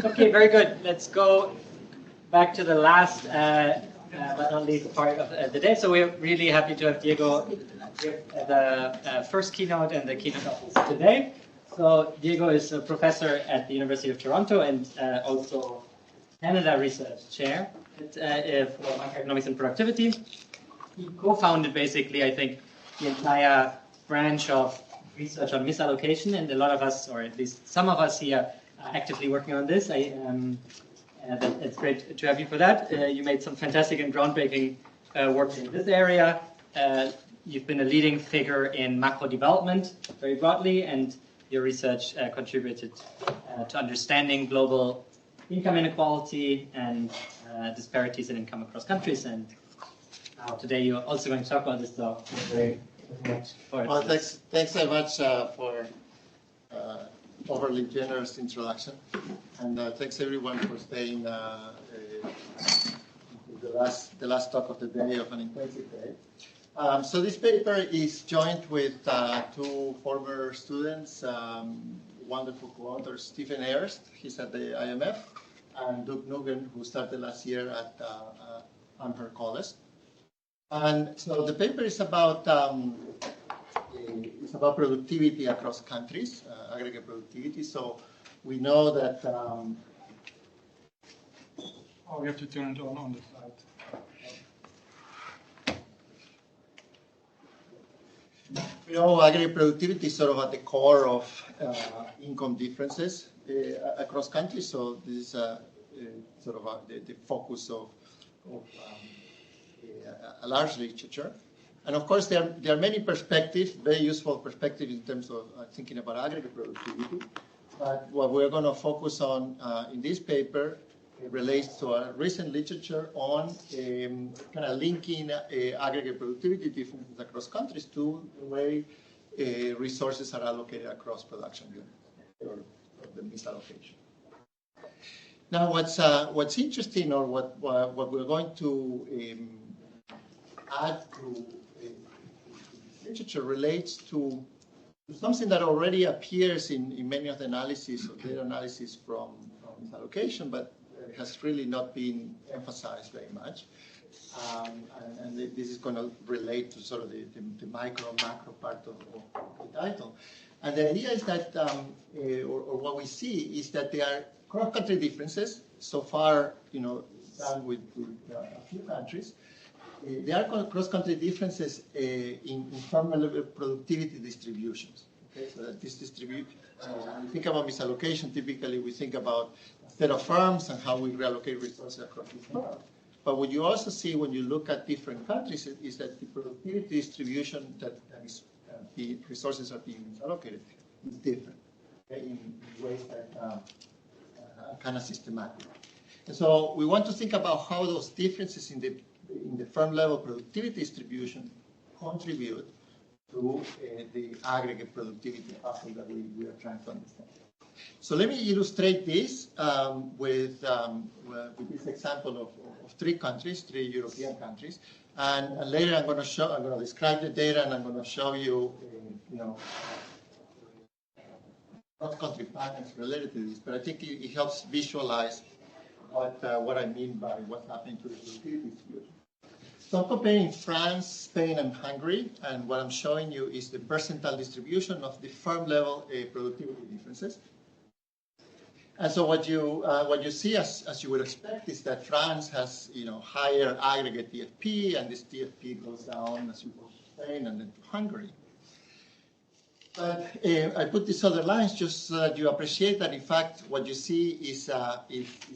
Okay, very good. Let's go back to the last, but not least part of the day. So we're really happy to have Diego give the first keynote and the keynote of today. So Diego is a professor at the University of Toronto and also Canada Research Chair for Macroeconomics and Productivity. He co-founded basically, I think, the entire branch of research on misallocation, and a lot of us, or at least some of us here, are actively working on this. It's great to have you for that. You made some fantastic and groundbreaking work in this area. You've been a leading figure in macro development very broadly, and your research contributed to understanding global income inequality and disparities in income across countries. And today you're also going to talk about this, so very much forward. Well, thanks so much for overly generous introduction, and thanks everyone for staying the last talk of the day of an intensive day. So this paper is joined with two former students, wonderful co-authors, Stephen Ayers, he's at the IMF, and Doug Nugan, who started last year at Amherst College. And so the paper is about productivity across countries, aggregate productivity. So we know that. We have to turn it on the slide. We know aggregate productivity is sort of at the core of income differences across countries. So this is sort of the focus of a large literature. And of course, there are many perspectives, very useful perspectives in terms of thinking about aggregate productivity. But what we're going to focus on in this paper relates to a recent literature on kind of linking aggregate productivity differences across countries to the way resources are allocated across production units, or the misallocation. Now, what's interesting, or what we're going to add to literature relates to something that already appears in many of the analyses of data analysis from misallocation, but it has really not been emphasized very much. And this is going to relate to sort of the micro-macro part of the title. And the idea is that, or what we see is that there are cross-country differences. So far, done with a few countries. There are cross-country differences in firm-level productivity distributions. Okay, so that this when we think about misallocation, typically we think about a set of firms and how we reallocate resources across these firms. But what you also see when you look at different countries is that the productivity distribution that is the resources are being misallocated is different, okay, in ways that are kind of systematic. And so we want to think about how those differences in the firm-level productivity distribution contribute to the aggregate productivity puzzle that we are trying to understand. So let me illustrate this with this example of three European countries, and later I'm going to describe the data, and I'm going to show you, cross-country patterns related to this. But I think it helps visualize what I mean by what's happening to the productivity distribution. So I'm comparing France, Spain, and Hungary, and what I'm showing you is the percentile distribution of the firm-level productivity differences. And so what you see, as you would expect, is that France has higher aggregate TFP, and this TFP goes down as you go to Spain and then to Hungary. But I put these other lines just so that you appreciate that, in fact, what you see is an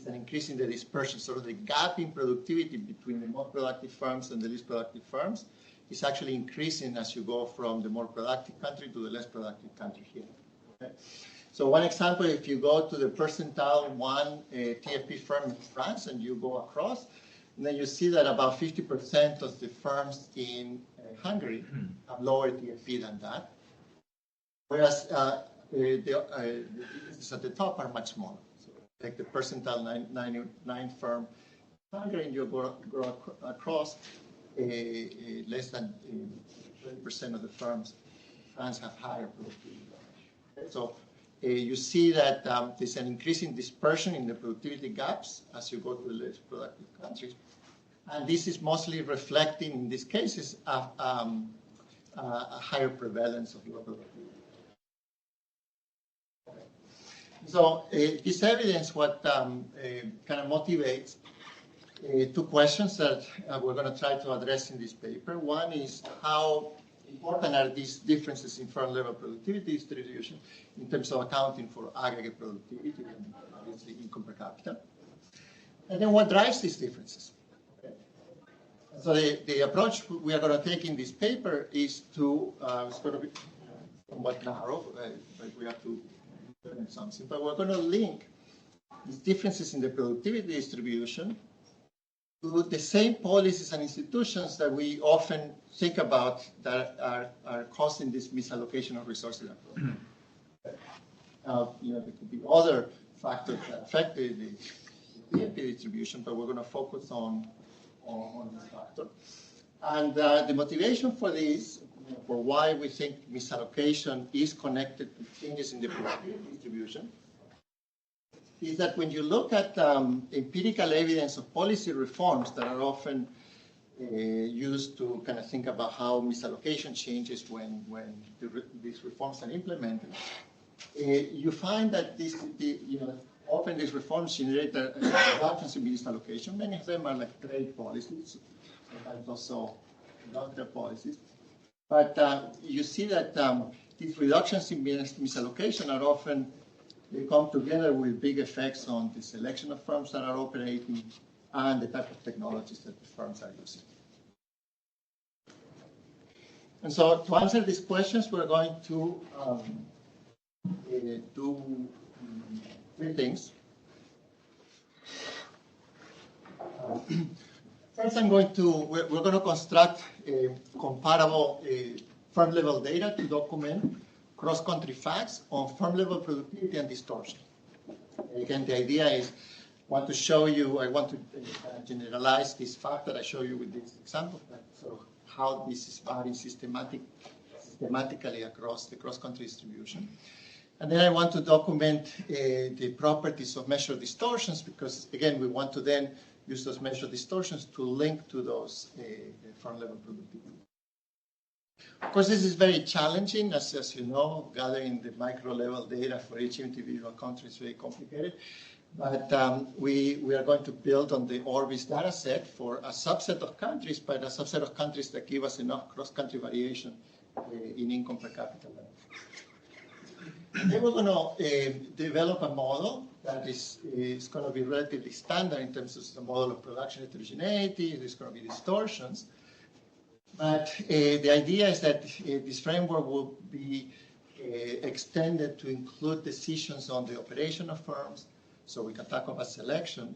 increase in the dispersion. Sort of the gap in productivity between the more productive firms and the least productive firms is actually increasing as you go from the more productive country to the less productive country here. Okay? So one example, if you go to the percentile 1 TFP firm in France and you go across, then you see that about 50% of the firms in Hungary have lower TFP than that. Whereas the differences at the top are much smaller. So take the percentile 99 firm in Hungary, and you go across less than 20% of the firms in France have higher productivity. Okay? So you see that there's an increasing dispersion in the productivity gaps as you go to the less productive countries. And this is mostly reflecting, in these cases, a higher prevalence of low productivity. So this evidence, what kind of motivates two questions that we're going to try to address in this paper. One is how important are these differences in firm-level productivity distribution in terms of accounting for aggregate productivity and obviously income per capita? And then what drives these differences? Okay. So the approach we are going to take in this paper is to, it's going to be somewhat narrow, but we have to learn something. But we're going to link these differences in the productivity distribution to the same policies and institutions that we often think about that are causing this misallocation of resources. There could be other factors that affect the BNP distribution, but we're going to focus on this factor. And the motivation for this, for why we think misallocation is connected to changes in the productivity distribution, is that when you look at empirical evidence of policy reforms that are often used to kind of think about how misallocation changes when these reforms are implemented, you find that often these reforms generate reductions in misallocation. Many of them are like trade policies, sometimes also industrial policies. But you see that these reductions in misallocation are often, they come together with big effects on the selection of firms that are operating and the type of technologies that the firms are using. And so to answer these questions, we're going to do three things. First, we're going to construct comparable firm-level data to document cross-country facts on firm-level productivity and distortion. Again, the idea is, I want to generalize this fact that I show you with this example, so how this is varying systematically across the cross-country distribution. And then I want to document the properties of measured distortions, because, again, we want to then use those measured distortions to link to those firm-level productivity. Of course, this is very challenging, as you know. Gathering the micro-level data for each individual country is very complicated. But we are going to build on the Orbis data set for a subset of countries, but a subset of countries that give us enough cross-country variation in income per capita level. Then we're going to develop a model that is going to be relatively standard in terms of the model of production heterogeneity. There's going to be distortions. But the idea is that this framework will be extended to include decisions on the operation of firms, so we can talk about selection,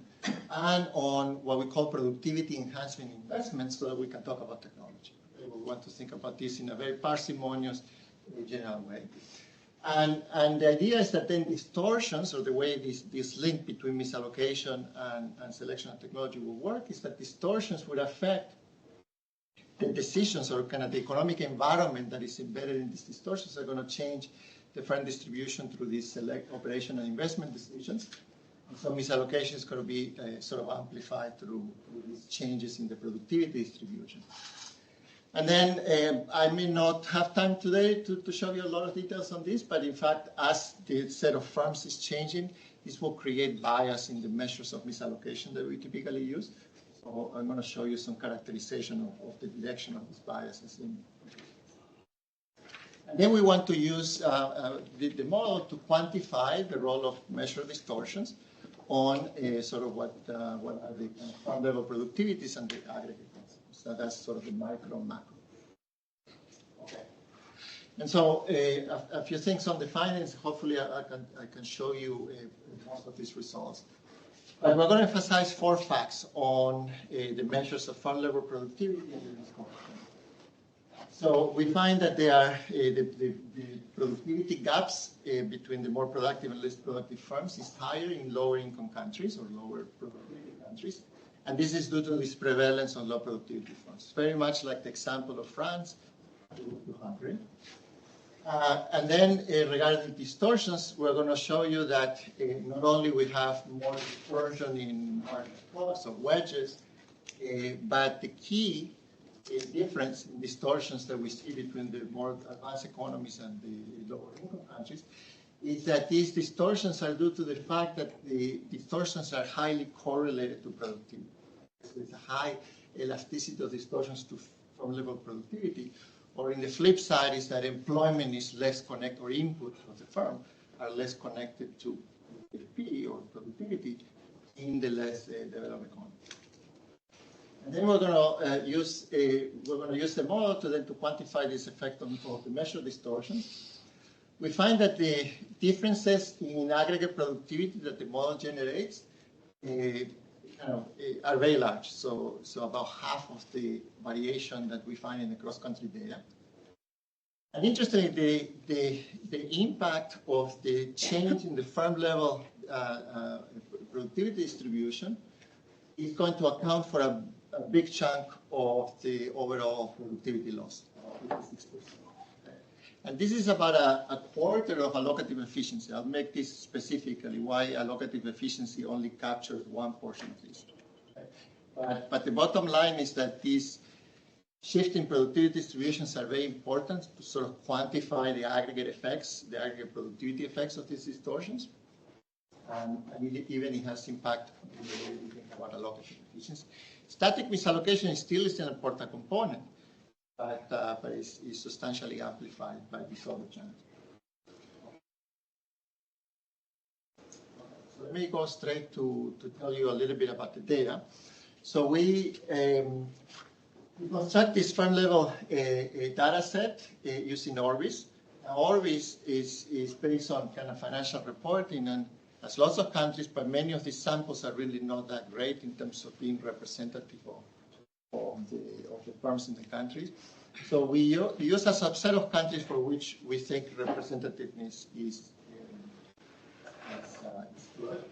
and on what we call productivity enhancement investments, so that we can talk about technology. We want to think about this in a very parsimonious, general way. And the idea is that then distortions, or the way this link between misallocation and selection and technology will work, is that distortions would affect the decisions, or kind of the economic environment that is embedded in these distortions are going to change the firm distribution through these operation and investment decisions. And so misallocation is going to be sort of amplified through these changes in the productivity distribution. And then I may not have time today to show you a lot of details on this, but in fact, as the set of firms is changing, this will create bias in the measures of misallocation that we typically use. So I'm going to show you some characterization of the direction of these biases. And then we want to use the model to quantify the role of measured distortions on sort of what are the firm-level productivities and the aggregate. So that's sort of the micro, macro. Okay. And so a few things on the findings. Hopefully I can show you most of these results. But we're going to emphasize 4 facts on the measures of firm-level productivity and the risk component. So we find that there are the productivity gaps between the more productive and less productive firms is higher in lower income countries or lower productivity countries. And this is due to this prevalence on low productivity firms. Very much like the example of France to Hungary. And then regarding distortions, we're going to show you that not only we have more distortion in market or wedges, but the key difference in distortions that we see between the more advanced economies and the lower income countries is that these distortions are due to the fact that the distortions are highly correlated to productivity. So there's a high elasticity of distortions to firm level productivity. Or in the flip side is that employment is less connected, or input of the firm are less connected to GDP or productivity in the less developed economies. And then we're going to use the model to quantify this effect of the measured distortion. We find that the differences in aggregate productivity that the model generates are very large. So about half of the variation that we find in the cross-country data. And interestingly, the impact of the change in the firm level productivity distribution is going to account for a big chunk of the overall productivity loss, 56%. And this is about a quarter of allocative efficiency. I'll make this specifically why allocative efficiency only captures one portion of this. But the bottom line is that these shift in productivity distributions are very important to sort of quantify the aggregate effects, the aggregate productivity effects of these distortions. And even it has impact in the way we think about allocative efficiency. Static misallocation still is an important component, but it's substantially amplified by this other channel. So let me go straight to tell you a little bit about the data. So we construct this firm level data set using Orbis. Now, Orbis is based on kind of financial reporting and has lots of countries, but many of these samples are really not that great in terms of being representative of the firms in the countries. So we use a subset of countries for which we think representativeness is good.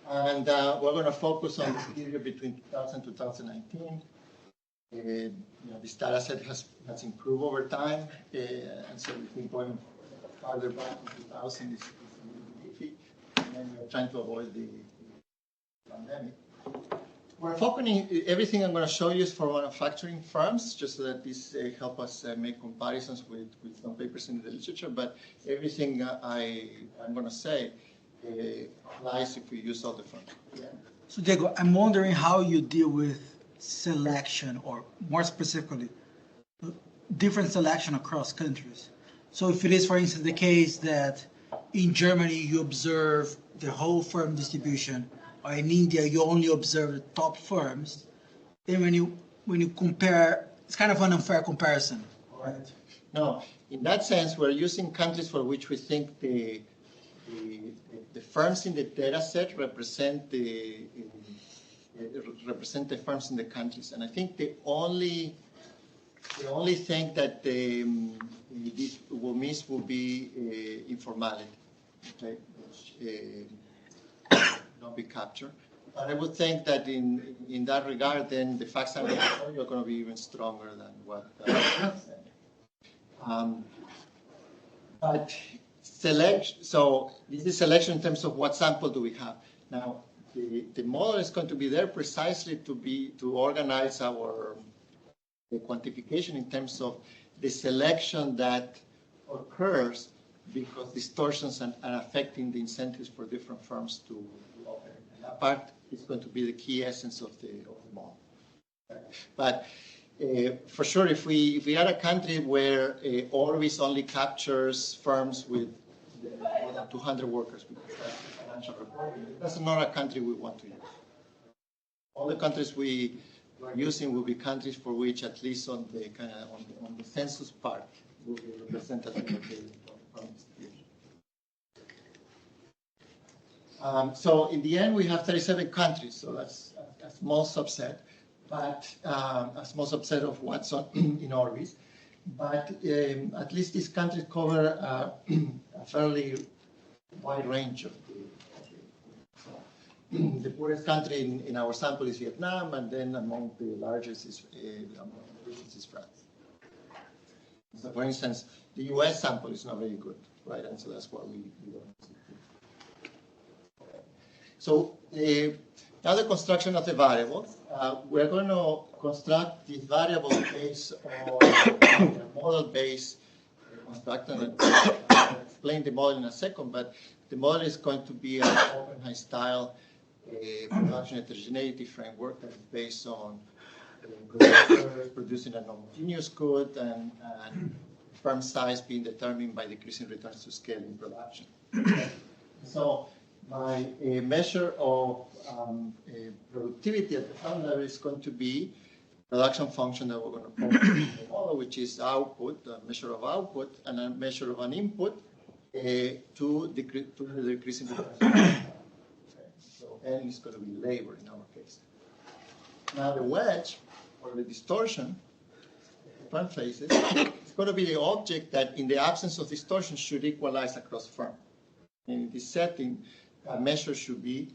And we're going to focus on the period between 2000 and 2019. This data set has improved over time, and so we think going farther back to 2000 is iffy, and we're trying to avoid the pandemic. We're focusing, everything I'm going to show you is for manufacturing firms, just so that this help us make comparisons with some papers in the literature, but everything I'm going to say applies if we use all the firms. Yeah. So Diego, I'm wondering how you deal with selection, or more specifically, different selection across countries. So if it is, for instance, the case that in Germany you observe the whole firm distribution, or in India you only observe the top firms, then when you compare, it's kind of an unfair comparison, right? No, in that sense, we're using countries for which we think the firms in the data set represent the firms in the countries, and I think the only thing that this will miss will be informality, okay, which not be captured. But I would think that in that regard, then the facts I'm going to show you are going to be even stronger than what I'm saying. But selection. So this is selection in terms of what sample do we have. Now, the model is going to be there precisely to organize the quantification in terms of the selection that occurs because distortions are affecting the incentives for different firms to operate. And that part is going to be the key essence of the model. But for sure, if we are a country where Orbis only captures firms with more than 200 workers, because that's the financial reporting, that's not a country we want to use. All the countries we are using will be countries for which, at least on the on the census part, will be representative of the firm distribution. So in the end, we have 37 countries, so that's a small subset, but a small subset of what's in Orbis. But at least these countries cover a fairly wide range of the poorest country in our sample is Vietnam, and then among the largest is France. So for instance, the US sample is not very good, right? And so that's why we don't. So now the construction of the variables. We're going to construct these variables based on a model-based construct, and I'll explain the model in a second, but the model is going to be an OpenHigh-style production heterogeneity framework that is based on producing a homogeneous good and firm size being determined by decreasing returns to scale in production. So my measure of productivity at the firm level is going to be production function that we're going to focus on the model, which is output, a measure of output, and a measure of an input to the decreasing returns. Okay. So N is going to be labor in our case. Now the wedge, or the distortion, firm phases, it's going to be the object that in the absence of distortion should equalize across firm. In this setting, a measure should be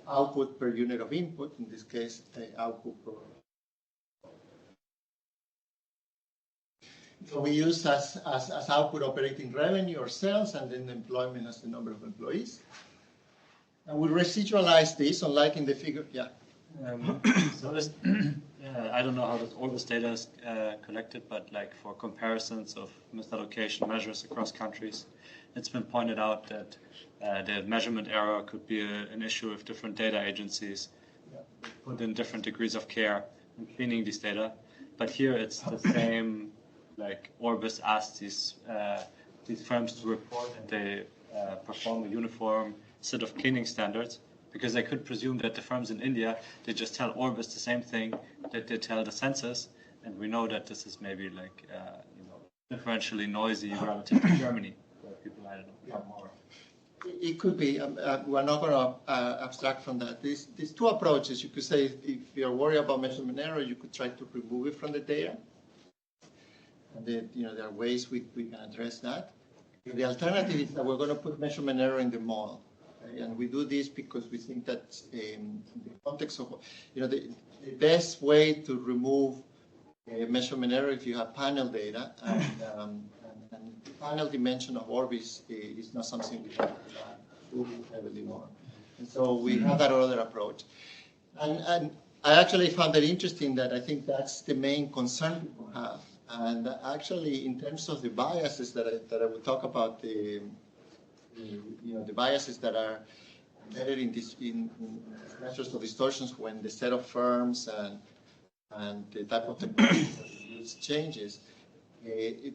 output per unit of input, in this case, output per. So we use as output operating revenue or sales, and then employment as the number of employees. And we residualize this, unlike in the figure, yeah. So this, I don't know how all this data is collected, but like for comparisons of misallocation measures across countries, it's been pointed out that the measurement error could be an issue if different data agencies put in different degrees of care in cleaning these data. But here it's the same, like Orbis asks these firms to report that they perform a uniform set of cleaning standards, because they could presume that the firms in India, they just tell Orbis the same thing that they tell the census, and we know that this is maybe like, differentially noisy relative to Germany, where people, I don't know, have more. It could be. We're not going to abstract from that. These two approaches, you could say, if you're worried about measurement error, you could try to remove it from the data. And there are ways we can address that. The alternative is that we're going to put measurement error in the model. And we do this because we think that in the context of, the best way to remove measurement error if you have panel data, and the panel dimension of Orbis is not something we have to heavily on. And so we have that other approach. And I actually found that interesting that I think that's the main concern people have. And actually, in terms of the biases that I will talk about, the biases that are embedded in measures of distortions when the set of firms and the type of technology that we use changes,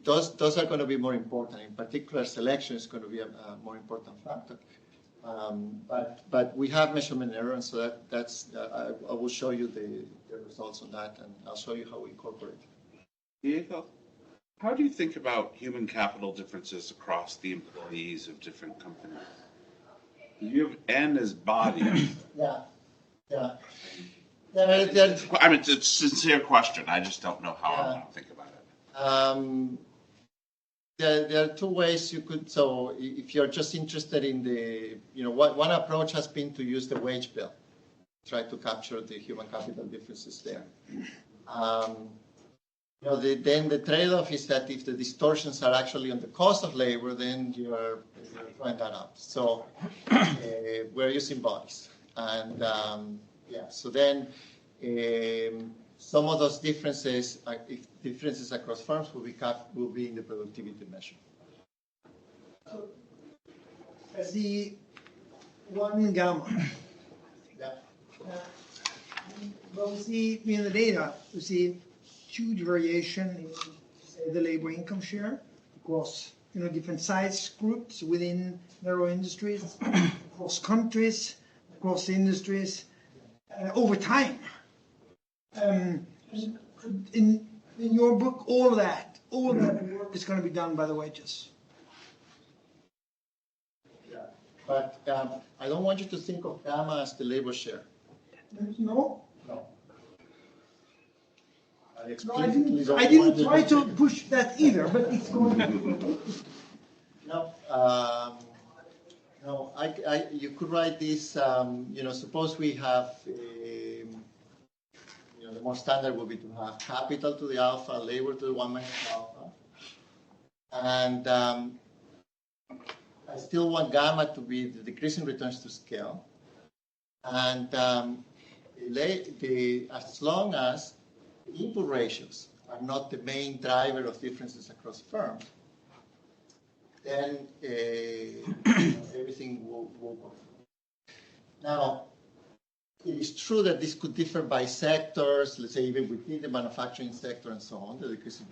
those are going to be more important. In particular, selection is going to be a more important factor. But we have measurement error, and so I will show you the results on that, and I'll show you how we incorporate it. Diego, how do you think about human capital differences across the employees of different companies? You have N as body. Yeah. I mean, it's a sincere question. I just don't know how I want to think about it. There are two ways you could. So if you're just interested in the, one approach has been to use the wage bill, try to capture the human capital differences there. Then the trade-off is that if the distortions are actually on the cost of labor, then you're trying that out. So we're using bodies, and so then some of those differences, if differences across firms, will be in the productivity measure. So, as the one in gamma. Yeah. But we see in the data, we see huge variation in, say, the labor income share across different size groups within narrow industries, across countries, across industries, over time. In your book, all that work is going to be done by the wages. Yeah, but I don't want you to think of gamma as the labor share. No. I didn't try to push that either, but it's going to be. No, you could write this, suppose we have, the more standard would be to have capital to the alpha, labor to the 1 minus alpha. And I still want gamma to be the decreasing returns to scale. And as long as input ratios are not the main driver of differences across firms, then everything will go. Now, it is true that this could differ by sectors, let's say even within the manufacturing sector and so on, the decreasing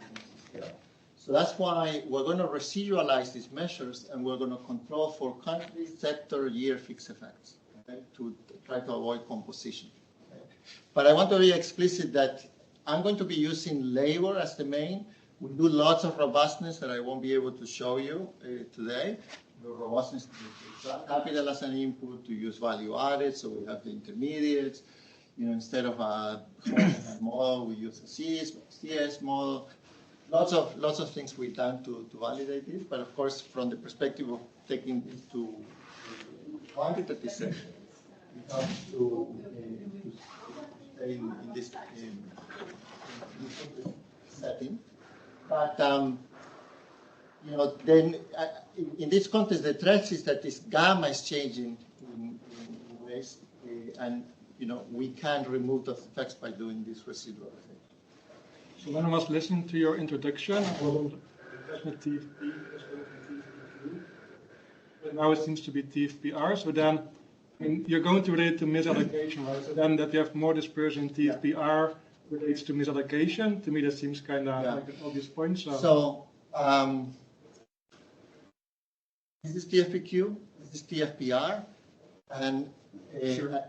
scale. So that's why we're going to residualize these measures and we're going to control for country, sector, year fixed effects, okay, to try to avoid composition. Okay. But I want to be explicit that I'm going to be using labor as the main. We do lots of robustness that I won't be able to show you today. The robustness to use capital as an input, to use value added, so we have the intermediates. Instead of a model, we use a CS model. Lots of things we've done to validate this, but of course, from the perspective of taking this to quantitative setting, we have to stay in this setting. But then in this context, the threat is that this gamma is changing in ways, and we can't remove those effects by doing this residual effect. So when I was listening to your introduction, I was on TFP, but now it seems to be TFPR. So then, you're going to relate to misallocation, right? So then that you have more dispersion in TFPR relates to misallocation. To me, that seems kind of like an obvious point. So this is TFPQ, this is TFPR, and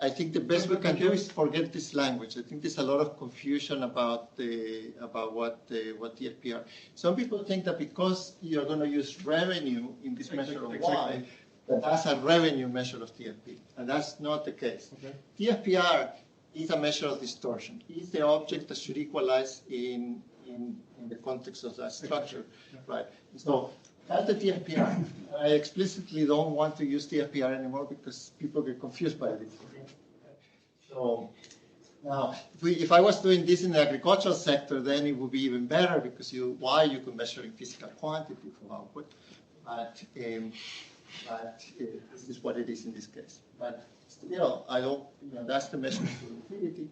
I think the best we can do is forget this language. I think there's a lot of confusion about what TFPR. Some people think that because you're going to use revenue in this measure of Y, that's a revenue measure of TFP, and that's not the case. Okay. TFPR is a measure of distortion. It's the object that should equalize in the context of that structure, right? So that's the TFPR. I explicitly don't want to use TFPR anymore because people get confused by this. So now, if I was doing this in the agricultural sector, then it would be even better because you can measure in physical quantity of output. But this is what it is in this case. But still, I don't. That's the measure of productivity.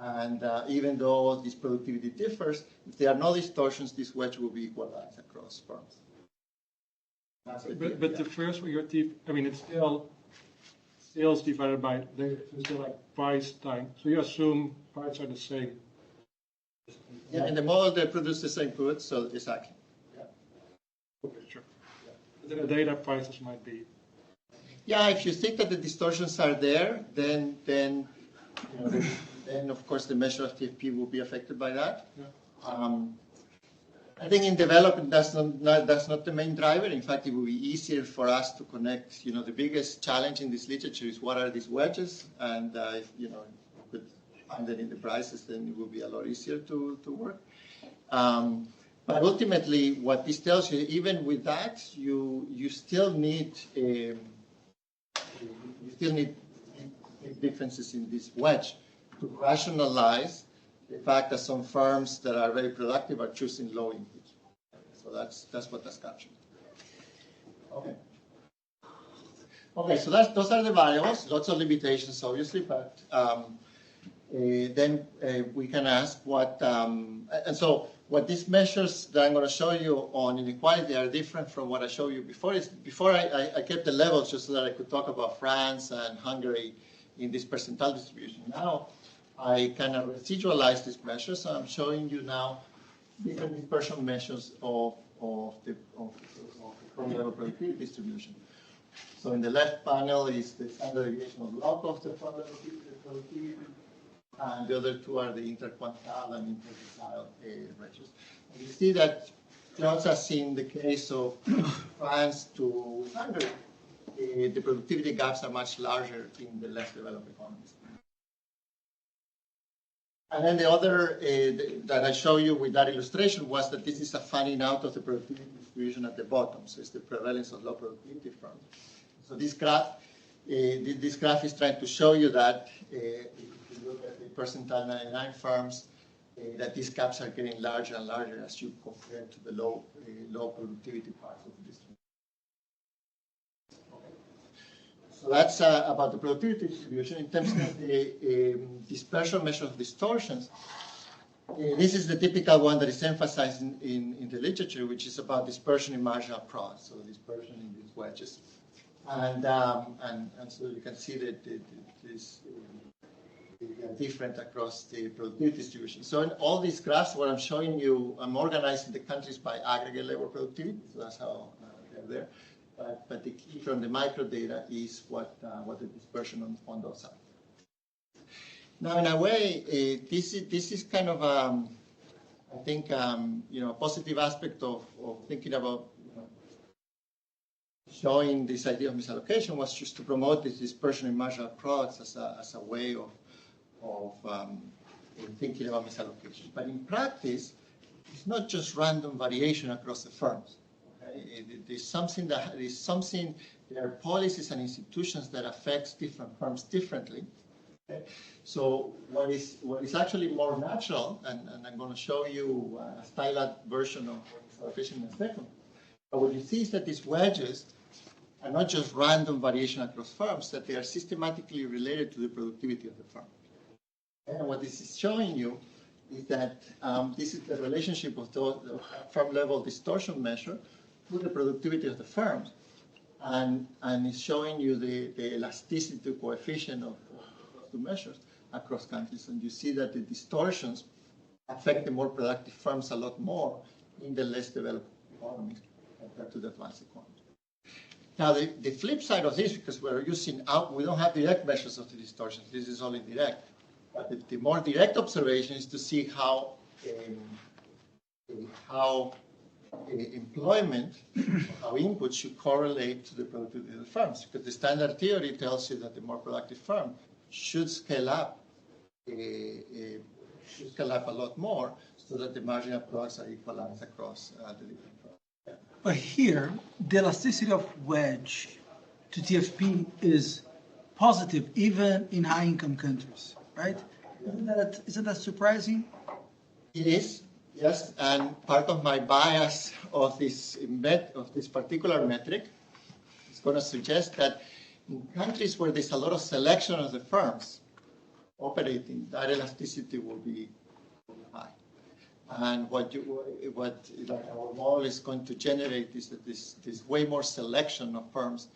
And even though this productivity differs, if there are no distortions, this wedge will be equalized across firms. But the first one, it's still sales divided by labor. It's still like price time. So you assume prices are the same. Yeah, in the model they produce the same goods, so exactly. Yeah. Okay, sure. Yeah. But then the data prices might be. Yeah, if you think that the distortions are there, then of course the measure of TFP will be affected by that. Yeah. I think in development that's not the main driver. In fact, it will be easier for us to connect. The biggest challenge in this literature is what are these wedges, and if we could find that in the prices, then it will be a lot easier to work. But ultimately, what this tells you, even with that, you still need differences in this wedge to rationalize the fact that some firms that are very productive are choosing low inputs. So that's what that's captured. Okay. Okay, so those are the variables. Lots of limitations, obviously, but then we can ask what. And so what these measures that I'm going to show you on inequality are different from what I showed you before. Before I kept the levels just so that I could talk about France and Hungary in this percentile distribution. Now I kind of residualize these measures. So I'm showing you now different dispersion measures of the firm level productivity distribution. So in the left panel is the standard deviation of log of the firm level productivity, and the other two are the interquantile and interdecile ratios. And you see that just as in the case of France to Hungary, the productivity gaps are much larger in the less developed economies. And then the other that I show you with that illustration was that this is a fanning out of the productivity distribution at the bottom. So it's the prevalence of low productivity firms. So this graph is trying to show you that if you look at the percentile 99 firms that these gaps are getting larger and larger as you compare to the low productivity parts of the distribution. So that's about the productivity distribution. In terms of the dispersion measure of distortions, this is the typical one that is emphasized in the literature, which is about dispersion in marginal products, so dispersion in these wedges. And so you can see that they are different across the productivity distribution. So in all these graphs, what I'm showing you, I'm organizing the countries by aggregate labor productivity, so that's how they're there. But the key from the micro data is what the dispersion on those are. Now, in a way, this is kind of, I think, a positive aspect of thinking about showing this idea of misallocation was just to promote this dispersion in marginal products as a way of thinking about misallocation. But in practice, it's not just random variation across the firms. Okay? There are policies and institutions that affect different firms differently. Okay? So what is actually more natural, and I'm going to show you a stylized version of misallocation in a second, but what you see is that these wedges are not just random variation across firms, that they are systematically related to the productivity of the firm. And what this is showing you is that this is the relationship of the firm-level distortion measure to the productivity of the firms, and it's showing you the elasticity coefficient of the measures across countries. And you see that the distortions affect the more productive firms a lot more in the less developed economies compared to the advanced economies. Now, the flip side of this, because we're using we don't have direct measures of the distortions, this is all indirect. But the more direct observation is to see how employment, how input should correlate to the productivity of the firms. Because the standard theory tells you that the more productive firm should scale up a lot more so that the marginal products are equalized across the different firms. But here, the elasticity of wedge to TFP is positive even in high-income countries, right? Isn't that surprising? It is, yes. And part of my bias of this particular metric is going to suggest that in countries where there's a lot of selection of the firms operating, that elasticity will be high. And what our model is going to generate is that there's way more selection of firms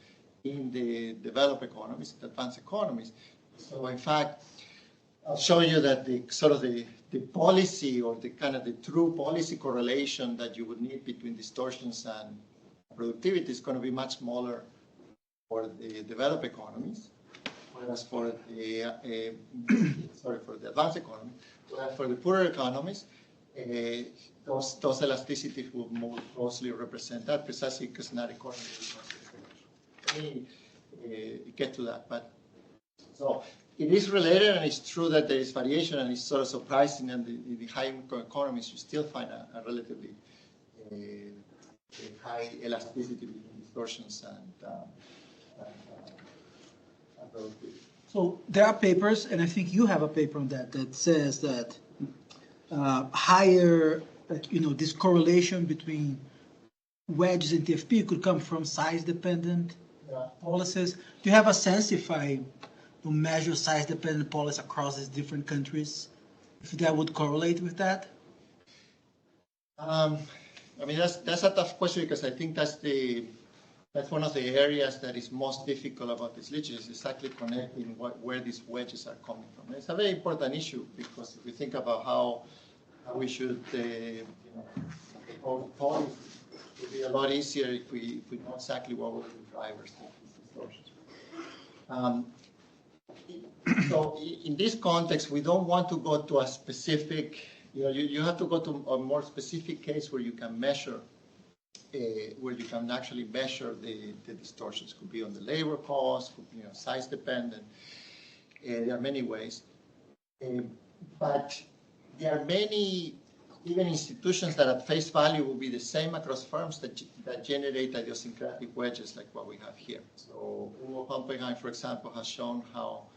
in the developed economies, the advanced economies. So in fact, I'll show you that the policy or the true policy correlation that you would need between distortions and productivity is going to be much smaller for the developed economies, whereas for the advanced economy, whereas for the poorer economies, those elasticities will more closely represent that, precisely because not economy is not. Let me get to that. But so it is related, and it's true that there is variation, and it's sort of surprising. And in the high-income economies, you still find a relatively high elasticity between distortions and productivity. So there are papers, and I think you have a paper on that says that higher, this correlation between wedges and TFP could come from size-dependent policies. Do you have a sense if I measure size-dependent policies across these different countries, if that would correlate with that? That's a tough question, because I think that's one of the areas that is most difficult about this literature, is exactly connecting where these wedges are coming from. It's a very important issue, because if we think about how we should policy, it would be a lot easier if we know exactly what were the drivers of these distortions. So in this context, we don't want to go to a specific, you have to go to a more specific case where you can measure, where you can actually measure the distortions. Could be on the labor cost, could be size dependent. There are many ways. But there are many, even institutions that at face value will be the same across firms that generate idiosyncratic wedges like what we have here. So Hugo Pompenheim, for example, has shown how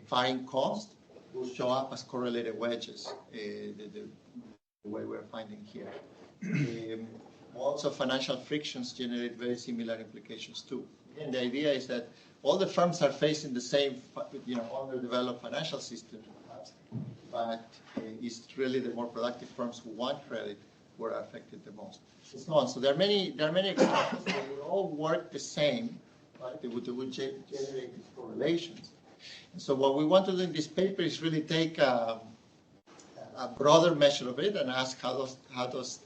firing cost will show up as correlated wedges, the way we're finding here. Also, financial frictions generate very similar implications too. And the idea is that all the firms are facing the same, underdeveloped financial system, but it's really the more productive firms who want credit who are affected the most. So there are many examples that will all work the same, right? They would generate these correlations. And so what we want to do in this paper is really take a broader measure of it and ask how those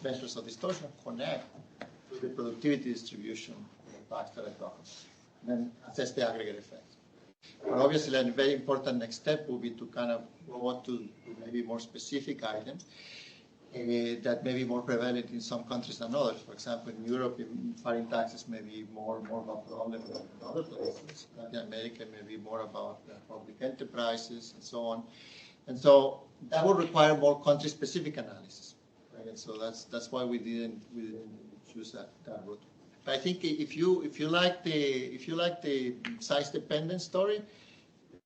measures of distortion connect to the productivity distribution facts that I talked about, and then assess the aggregate effects. But obviously, a very important next step will be to kind of go on to maybe more specific items that may be more prevalent in some countries than others. For example, in Europe, foreign taxes may be more of a problem than in other places. Latin America may be more about public enterprises and so on. And so that will require more country-specific analysis. Right? And so that's why we didn't choose that route. But I think if you like the size-dependent story,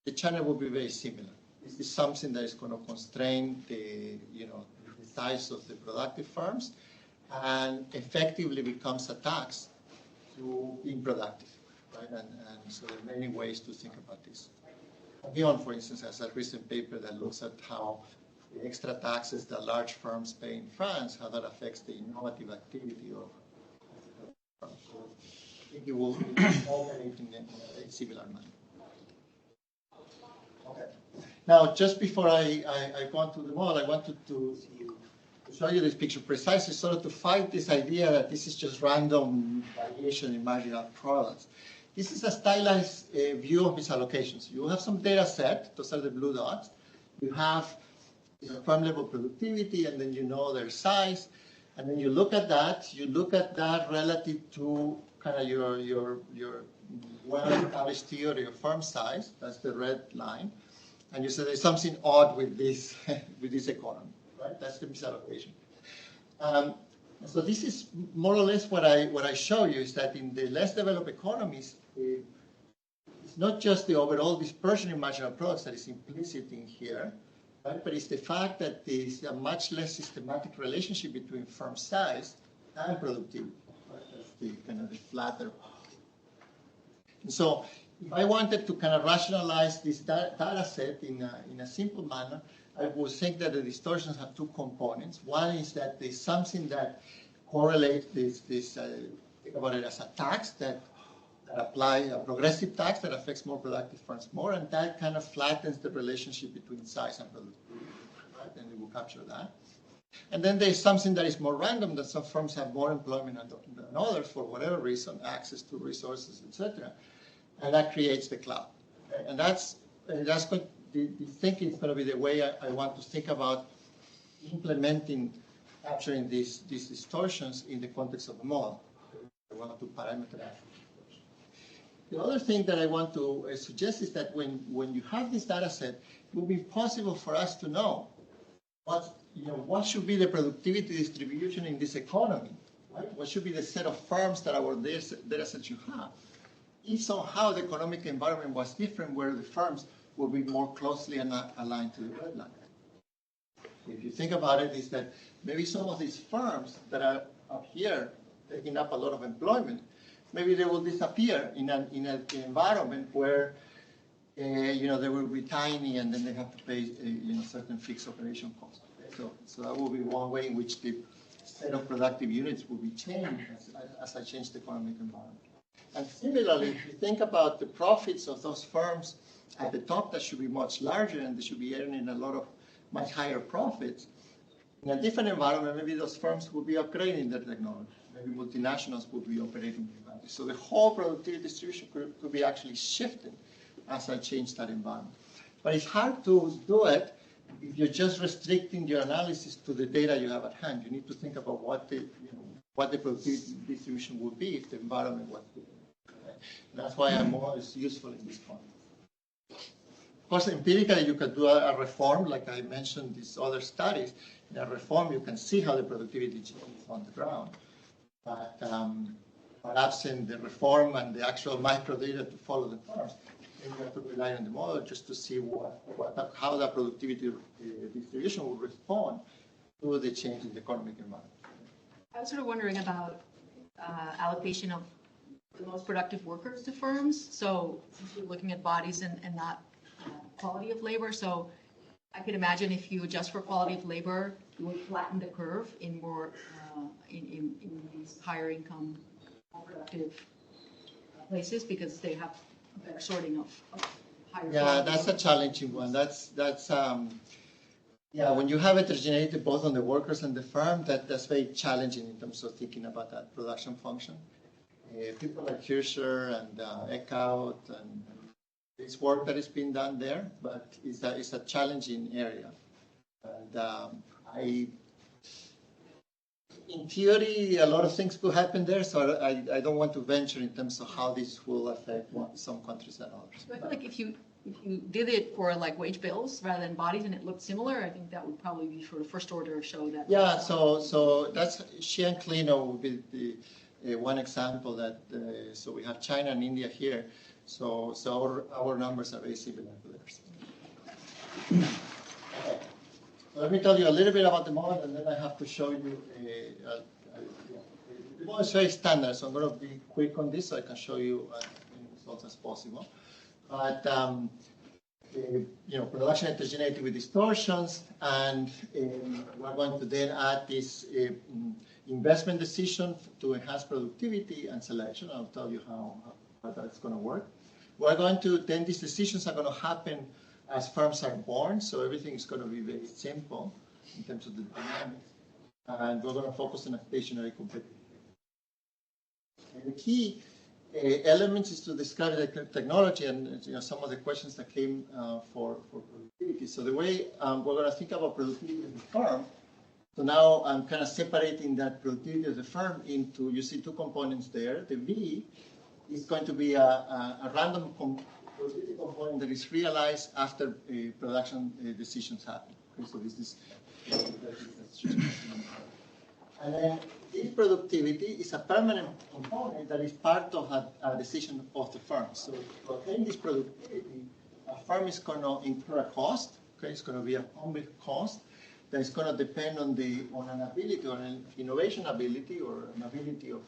the channel will be very similar. This is something that is going to constrain the size of the productive firms and effectively becomes a tax to being productive, right? And so there are many ways to think about this. Beyond, for instance, has a recent paper that looks at how the extra taxes that large firms pay in France, how that affects the innovative activity of firms. So I think it will operate in a similar manner. Okay. Now, just before I go on to the model, I wanted to show you this picture precisely sort of to fight this idea that this is just random variation in marginal products. This is a stylized view of misallocations. You have some data set, those are the blue dots. You have firm level productivity, and then you know their size. And then you look at that relative to kind of your well-established theory of firm size. That's the red line. And you say there's something odd with this economy, right? That's the misallocation. So this is more or less what I show you is that in the less developed economies, it's not just the overall dispersion in marginal products that is implicit in here, right? But it's the fact that there is a much less systematic relationship between firm size and productivity. Right? That's the kind of the flatter. And so if I wanted to kind of rationalize this data set in a simple manner, I would think that the distortions have two components. One is that there's something that correlates this think about it as a tax that apply a progressive tax that affects more productive firms more, and that kind of flattens the relationship between size and productivity, right? And it will capture that. And then there's something that is more random, that some firms have more employment than others for whatever reason, access to resources, etc. And that creates the cloud. Okay? And that's going. The thinking is going to be the way I want to think about implementing, capturing these distortions in the context of the model. I want to parameterize. The other thing that I want to suggest is that when you have this data set, it will be possible for us to know what should be the productivity distribution in this economy, right? What should be the set of firms that our data set you have? If somehow the economic environment was different, where the firms will be more closely aligned to the red line. If you think about it, is that maybe some of these firms that are up here taking up a lot of employment, maybe they will disappear in an environment where they will be tiny, and then they have to pay certain fixed operation costs. Okay? So that will be one way in which the set of productive units will be changed as I change the economic environment. And similarly, if you think about the profits of those firms at the top, that should be much larger, and they should be earning a lot of much higher profits. In a different environment, maybe those firms will be upgrading their technology. Maybe multinationals will be operating in countries. So the whole productivity distribution could be actually shifted as I change that environment. But it's hard to do it if you're just restricting your analysis to the data you have at hand. You need to think about what the productivity distribution would be if the environment was different. Okay? That's why our model is useful in this context. Of course, empirically, you could do a reform, like I mentioned these other studies. In a reform, you can see how the productivity changes on the ground. But absent the reform and the actual micro data to follow the firms, and you have to rely on the model just to see how the productivity distribution will respond to the change in the economic environment. I was sort of wondering about allocation of the most productive workers to firms. So since you're looking at bodies and not quality of labor, so I could imagine if you adjust for quality of labor, you would flatten the curve in more in these higher income, more productive places because they have a better sorting of higher. Yeah, that's a challenging one. Yeah, when you have heterogeneity both on the workers and the firm, that's very challenging in terms of thinking about that production function. People like Kircher and Eckhout and this work that is being done there, but it's a challenging area. And in theory, a lot of things could happen there, so I don't want to venture in terms of how this will affect some countries and others. So I feel like if you did it for like wage bills rather than bodies and it looked similar, I think that would probably be sort of first order show that. Yeah, so that's Xi'an Clino would be the one example that. So we have China and India here, so our numbers are very similar to theirs. Okay. Let me tell you a little bit about the model, and then I have to show you. The model is very standard, so I'm going to be quick on this so I can show you as many results as possible. But production heterogeneity with distortions, and we're going to then add this investment decision to enhance productivity and selection. I'll tell you how that's going to work. We're going to then these decisions are going to happen as firms are born, so everything is going to be very simple in terms of the dynamics, and we're going to focus on a stationary competitive. And the key elements is to describe the technology and some of the questions that came for productivity. So the way we're going to think about productivity of the firm, so now I'm kind of separating that productivity of the firm into, you see two components there. The V is going to be a random productivity component that is realized after production decisions happen. Okay, so this is and then this productivity is a permanent component that is part of a decision of the firm. So to attain this productivity, a firm is going to incur a cost. Okay, it's going to be a public cost that is going to depend on an ability or an innovation ability or an ability of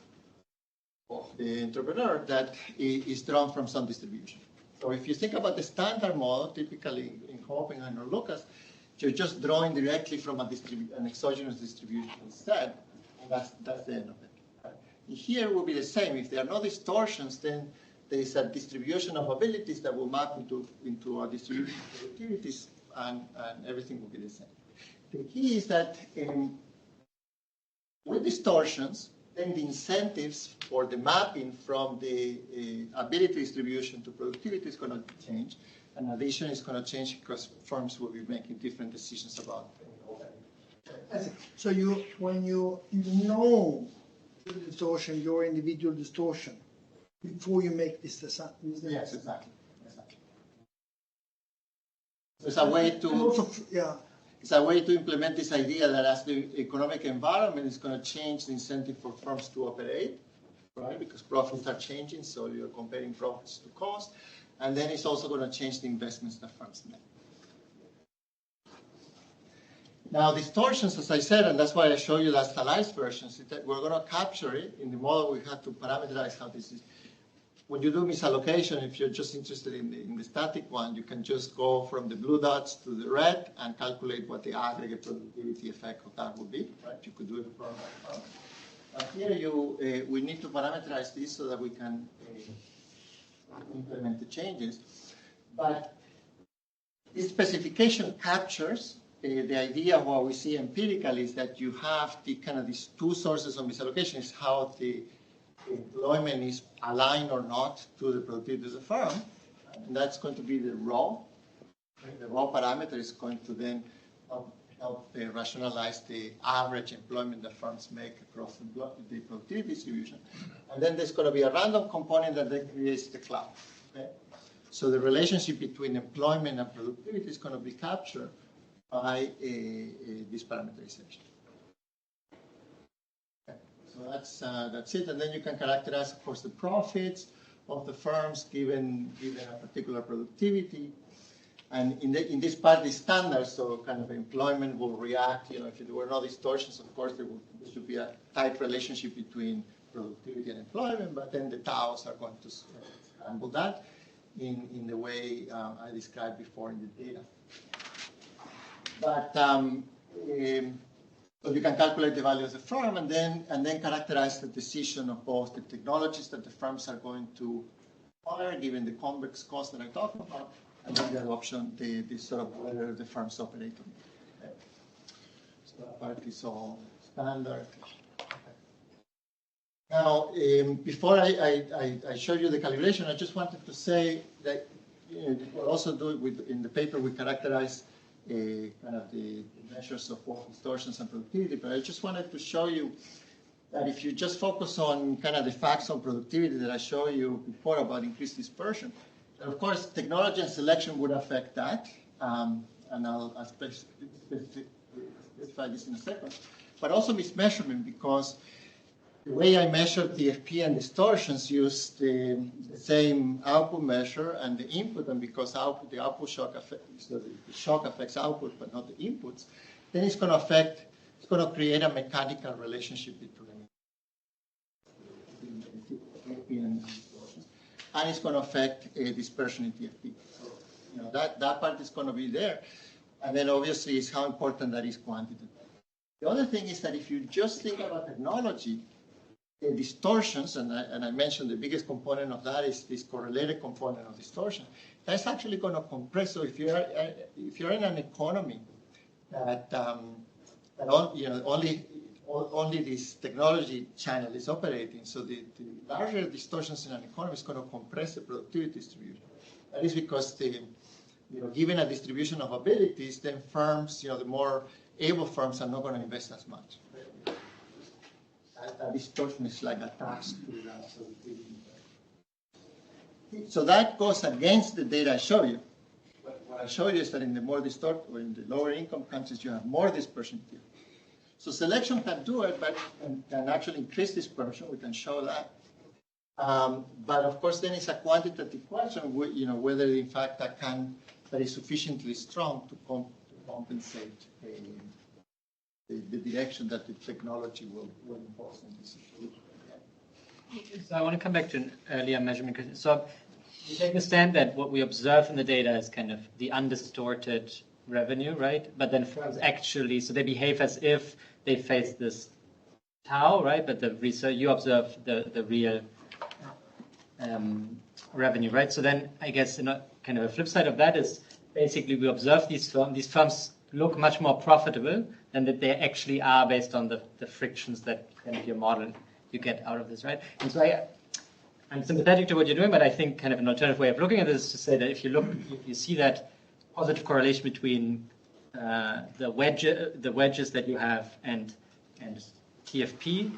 the entrepreneur that is drawn from some distribution. So if you think about the standard model, typically in Oppenheimer or Lucas, you're just drawing directly from an exogenous distribution instead, and that's the end of it. Right? Here will be the same. If there are no distortions, then there is a distribution of abilities that will map into a distribution of productivities, and everything will be the same. The key is that with distortions, then the incentives for the mapping from the ability distribution to productivity is going to change. And addition is going to change because firms will be making different decisions about. So when you know the distortion, your individual distortion, before you make this decision. Yes, exactly. So it's a way to. It's a way to implement this idea that as the economic environment is going to change the incentive for firms to operate, right? Because profits are changing, so you're comparing profits to cost. And then it's also going to change the investments that firms make. Now, distortions, as I said, and that's why I show you the stylized versions, is that we're going to capture it. In the model, we have to parameterize how this is. When you do misallocation, if you're just interested in the static one, you can just go from the blue dots to the red and calculate what the aggregate productivity effect of that would be. Right? You could do it from that. But here we need to parameterize this so that we can implement the changes. But this specification captures the idea of what we see empirically is that you have these two sources of misallocation is how the employment is aligned or not to the productivity of the firm. And that's going to be the raw. The raw parameter is going to then help rationalize the average employment that firms make across the productivity distribution. And then there's going to be a random component that then creates the cloud. Okay? So the relationship between employment and productivity is going to be captured by this parameterization. Okay. So that's it. And then you can characterize, of course, the profits of the firms given a particular productivity. And in this part, the standards, so kind of employment will react. If there were no distortions, of course, there should be a tight relationship between productivity and employment, but then the taus are going to handle that in the way I described before in the data. But so you can calculate the value of the firm and then characterize the decision of both the technologies that the firms are going to hire, given the convex cost that I talked about, and then the adoption, the sort of whether the firms operate on it. Okay. So that part is all standard. Now, before I show you the calibration, I just wanted to say that we'll also do it in the paper. We characterize kind of the measures of both distortions and productivity. But I just wanted to show you that if you just focus on kind of the facts on productivity that I showed you before about increased dispersion, and of course, technology and selection would affect that, and I'll specify this in a second. But also mismeasurement, because the way I measure TFP and distortions use the same output measure and the input, and because the output shock affects the shock affects output but not the inputs, then it's going to create a mechanical relationship between TFP and distortions, and it's going to affect dispersion in TFP. So, that part is going to be there, and then obviously it's how important that is quantitative. The other thing is that if you just think about technology, distortions, and I mentioned the biggest component of that is this correlated component of distortion. That's actually going to compress. So if you're in an economy that only this technology channel is operating, so the larger distortions in an economy is going to compress the productivity distribution. That is because given a distribution of abilities, then firms, the more able firms are not going to invest as much. That distortion is like a tax to that. So that goes against the data I show you. What I show you is that in the more distorted, or in the lower income countries, you have more dispersion. So selection can do it, but can actually increase dispersion. We can show that. But of course, then it's a quantitative question. Whether in fact that is sufficiently strong to compensate the direction that the technology will impose in this situation. So I want to come back to an earlier measurement. So you take the stand that what we observe in the data is kind of the undistorted revenue, right? But then firms actually, so they behave as if they face this tau, right? But the research, you observe the real revenue, right? So then I guess kind of a flip side of that is basically we observe these firms look much more profitable than that they actually are based on the frictions that kind of your model you get out of this, right? And so I'm sympathetic to what you're doing, but I think kind of an alternative way of looking at this is to say that if you see that positive correlation between the wedges that you have and TFP,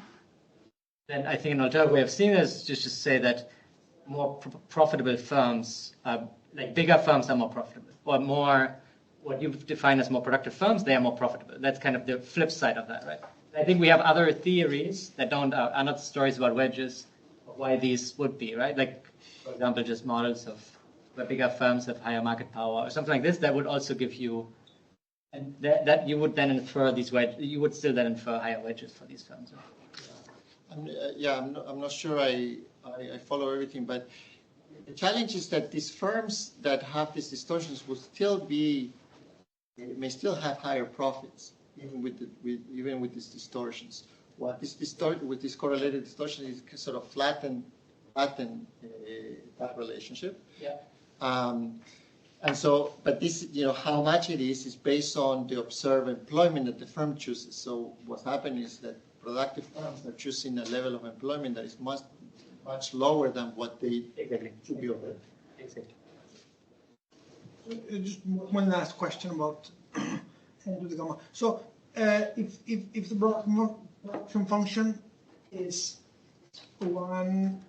then I think an alternative way of seeing this is just to say that more profitable firms, like bigger firms, are more profitable, or more what you've defined as more productive firms, they are more profitable. That's kind of the flip side of that, right? I think we have other theories that are not stories about wedges, of why these would be, right? Like, for example, just models of where bigger firms have higher market power or something like this that would also give you, and that you would then infer these wedges, you would still then infer higher wedges for these firms, right? I'm not sure I follow everything, but the challenge is that these firms that have these distortions may still have higher profits, even with these distortions. What with this correlated distortion is sort of flatten that relationship. Yeah. And so, but this, how much it is based on the observed employment that the firm chooses. So what's happening is that productive firms are choosing a level of employment that is much lower than what they should be over. Exactly. Just one last question about the gamma. So if the production function is one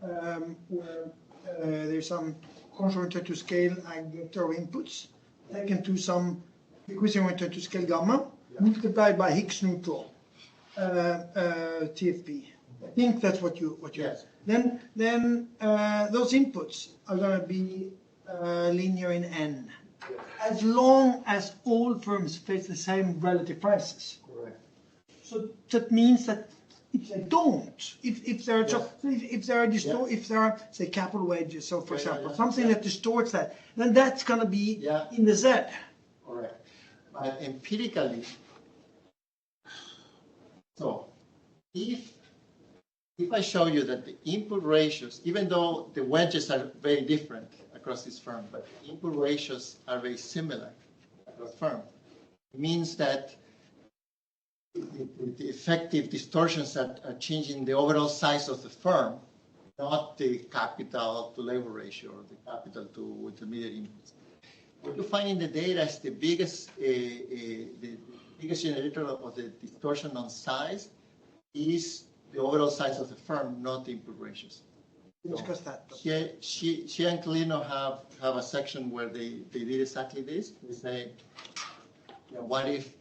where there's some constraint to scale aggregator of inputs taken to some equation to scale gamma multiplied by Higgs neutral TFP. I think that's what you Yes. then those inputs are going to be linear in n, as long as all firms face the same relative prices. Correct. So that means that if they don't, if there are say capital wages, so for example, something that distorts that, then that's going to be in the Z. Correct. But empirically, so if I show you that the input ratios, even though the wedges are very different across this firm, but the input ratios are very similar across firm, it means that the effective distortions are changing the overall size of the firm, not the capital to labor ratio or the capital to intermediate inputs. What you find in the data is the biggest generator of the distortion on size is the overall size of the firm, not the input ratios. Discuss that. She and Clino have a section where they did exactly this. They say, what if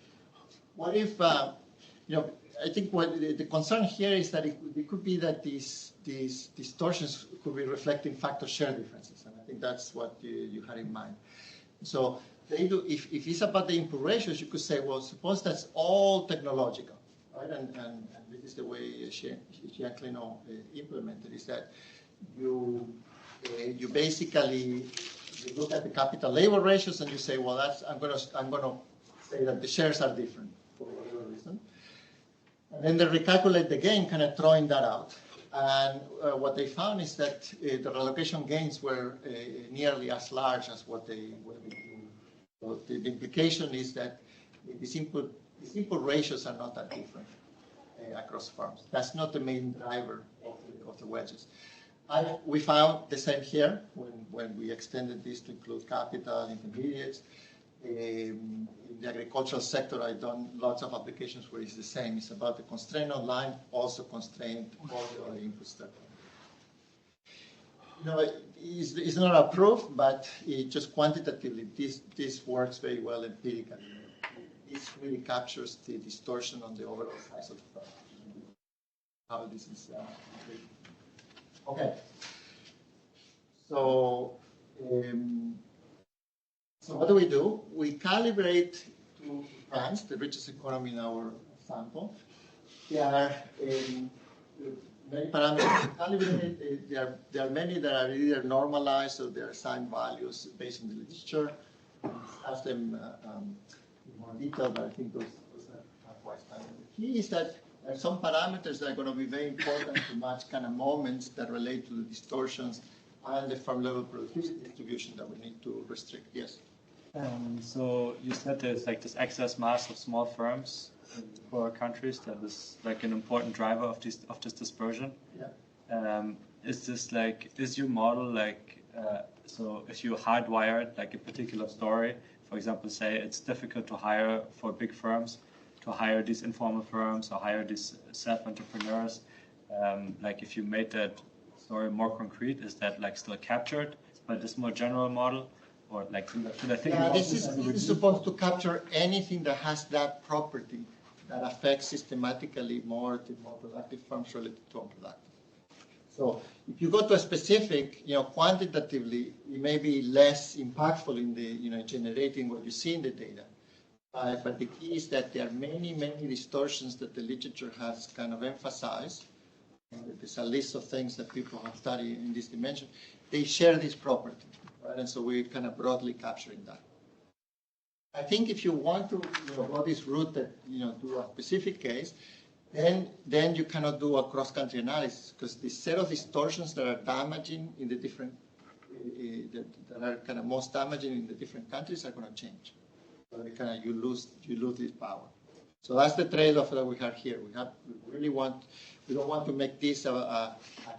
I think what the concern here is that it could be that these distortions could be reflecting factor share differences, and I think that's what you had in mind. So they do. If it's about the input ratios, you could say, well, suppose that's all technological, right? And this is the way she and Clino implemented, is that you basically look at the capital labor ratios and you say, well, I'm gonna say that the shares are different for whatever reason, and then they recalculate the gain, kind of throwing that out. And what they found is that the relocation gains were nearly as large as what they were doing. So the implication is that these input ratios are not that different across firms. That's not the main driver of the wedges. We found the same here when we extended this to include capital, intermediates. In the agricultural sector, I've done lots of applications where it's the same. It's about the constraint on line, also constraint all the other inputs that. It's not approved, but just quantitatively, this works very well empirically. This really captures the distortion on the overall size of the firm. How this is. Okay. So what do? We calibrate to France, the richest economy in our sample. There are many parameters to calibrate. There are many that are either normalized or they are assigned values based on the literature. Ask them in more detail, but I think those are quite standard. The key is that there are some parameters that are going to be very important to match kind of moments that relate to the distortions and the firm level productivity distribution that we need to restrict. Yes. So you said there's like this excess mass of small firms in poorer countries that is like an important driver of this dispersion. Yeah. Is your model like so if you hardwired like a particular story, for example, say it's difficult to hire for big firms, to hire these informal firms or hire these self-entrepreneurs, like if you made that story more concrete, is that like still captured by this more general model? Or like, should I think about this is supposed to capture anything that has that property that affects systematically more the more productive firms relative to unproductive. So if you go to a specific, quantitatively, it may be less impactful in the, generating what you see in the data. But the key is that there are many, many distortions that the literature has kind of emphasized. There's a list of things that people have studied in this dimension. They share this property. Right? And so we're kind of broadly capturing that. I think if you want to go this route that do a specific case, then you cannot do a cross-country analysis because the set of distortions that are damaging in the different that are kind of most damaging in the different countries are going to change. So you lose this power. So that's the trade-off that we have here. We don't want to make this a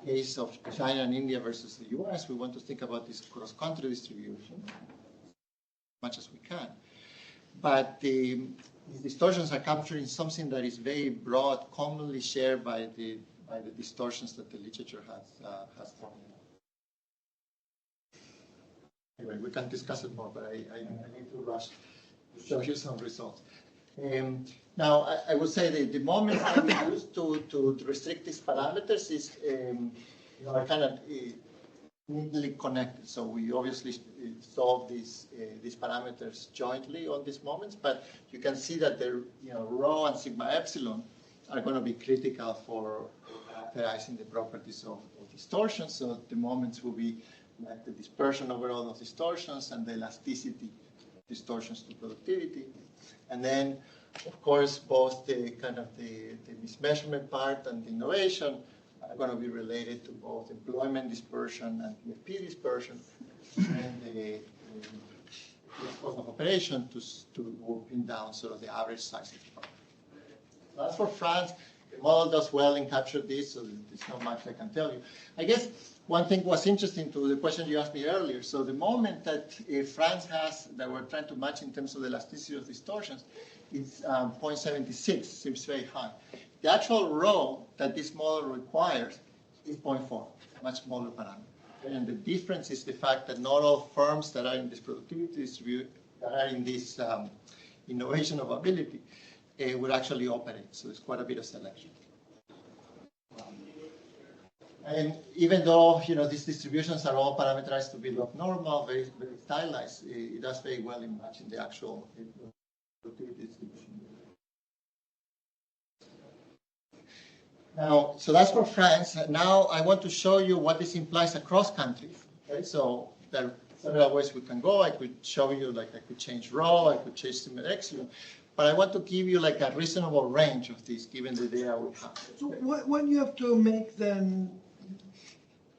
case of China and India versus the U.S. We want to think about this cross-country distribution as much as we can. But these distortions are capturing something that is very broad, commonly shared by the distortions that the literature has formed. Anyway, we can discuss it more, but I need to rush to show you some results. Now, I would say the moment that we use to restrict these parameters is are kind of neatly connected. So we obviously solve these parameters jointly on these moments, but you can see that the rho and sigma epsilon are going to be critical for characterizing the properties of distortion. So the moments will be like the dispersion overall of distortions and the elasticity distortions to productivity. And then, of course, both the kind of the mismeasurement part and the innovation are going to be related to both employment dispersion and TFP dispersion, and the cost of operation to pin down sort of the average size of the problem. So as for France, the model does well in capture this, so there's not much I can tell you. I guess one thing was interesting to the question you asked me earlier. So the moment that France has, that we're trying to match in terms of the elasticity of distortions, it's 0.76, seems very high. The actual rho that this model requires is 0.4, much smaller parameter. And the difference is the fact that not all firms that are in this productivity distribution, that are in this innovation of ability, would actually operate. So there's quite a bit of selection. And even though these distributions are all parameterized to be log normal, very, very stylized, it does very well in matching the actual productivity distribution. Now, so that's for France. Now I want to show you what this implies across countries. Okay? So there are several ways we can go. I could show you, like, I could change rho, I could change sigma epsilon. But I want to give you like a reasonable range of this, given the data we have. So what do you have to make then,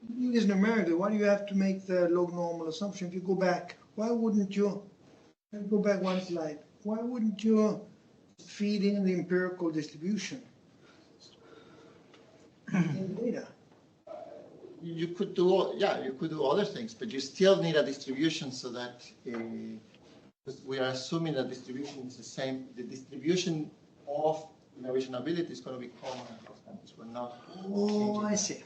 this numerically, why do you have to make the log normal assumption? If you go back, why wouldn't you, go back one slide, why wouldn't you feed in the empirical distribution in the data? You could do, you could do other things, but you still need a distribution so that we are assuming that distribution is the same. The distribution of innovation ability is going to be common across countries. We're not. Oh, I see.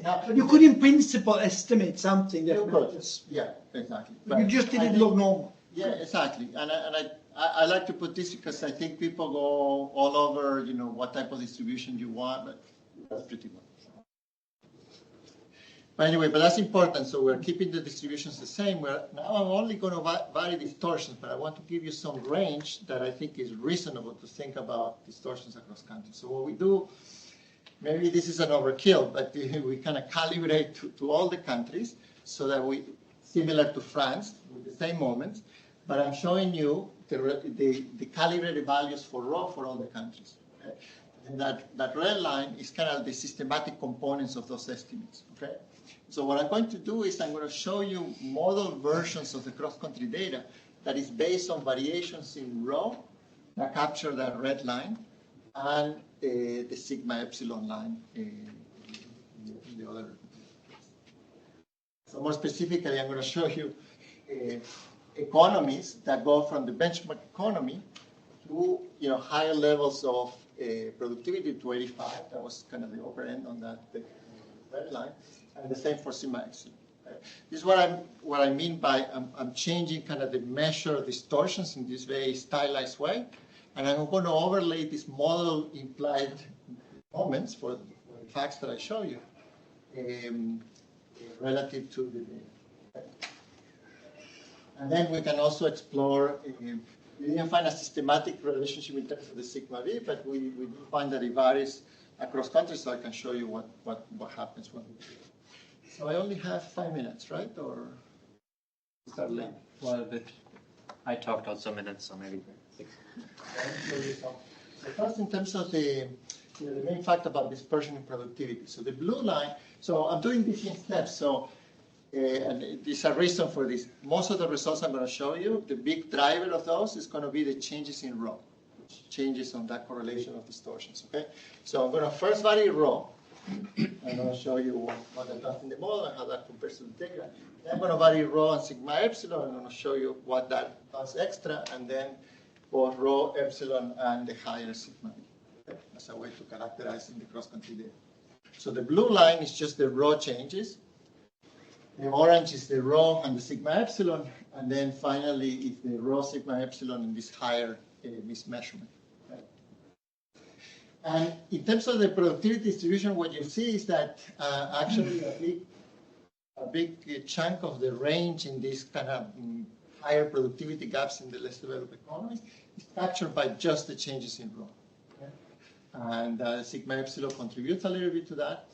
Now, But you could, in principle, estimate something that. You could. Yeah, exactly. But you just didn't look normal. Yeah, exactly. And I like to put this because I think people go all over, what type of distribution you want, but that's pretty much. But anyway, but that's important. So we're keeping the distributions the same. Now I'm only going to vary distortions, but I want to give you some range that I think is reasonable to think about distortions across countries. So what we do, maybe this is an overkill, but we kind of calibrate to all the countries so that we, similar to France, with the same moments, but I'm showing you the calibrated values for rho for all the countries. Okay? And that red line is kind of the systematic components of those estimates. Okay? So what I'm going to do is I'm going to show you model versions of the cross-country data that is based on variations in rho that capture that red line and the sigma epsilon line in the other. So more specifically, I'm going to show you economies that go from the benchmark economy to higher levels of productivity to 85. That was kind of the upper end on that red line. And the same for sigma epsilon. Okay? This is what I mean by I'm changing kind of the measure distortions in this very stylized way, and I'm going to overlay these model implied moments for the facts that I show you relative to the data. Okay? And then we can also explore. We didn't find a systematic relationship in terms of the sigma v, but we do find that it varies across countries. So I can show you what happens when we do it. So I only have 5 minutes, right? Or start late? Well, I talked out some minutes, so maybe 6. So first, in terms of the main fact about dispersion in productivity. So the blue line. So I'm doing this in steps. So and there's a reason for this. Most of the results I'm going to show you, the big driver of those is going to be the changes in rho, changes on that correlation of distortions. Okay. So I'm going to first vary rho. I'm going to show you what I've done in the model and how that compares to the data. Then I'm going to vary rho and sigma epsilon. I'm going to show you what that does extra, and then both rho, epsilon, and the higher sigma. Okay? As a way to characterize in the cross-country data. So the blue line is just the rho changes. The orange is the rho and the sigma epsilon, and then finally is the rho, sigma epsilon, and this higher mismeasurement. Okay? And in terms of the productivity distribution, what you see is that actually a big chunk of the range in these kind of higher productivity gaps in the less developed economies is captured by just the changes in raw. Okay? And sigma epsilon contributes a little bit to that.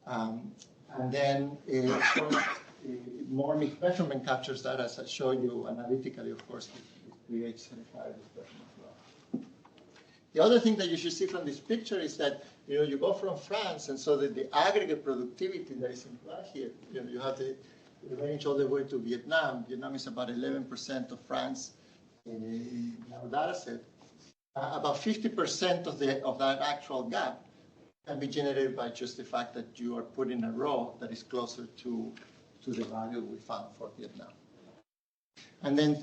And then more mixed measurement captures that, as I showed you analytically, of course, it creates a higher dispersion as well. The other thing that you should see from this picture is that you go from France, and so the aggregate productivity that is implied here, you have the range all the way to Vietnam. Vietnam is about 11% of France in our data set. About 50% of that actual gap can be generated by just the fact that you are putting a row that is closer to the value we found for Vietnam. And then,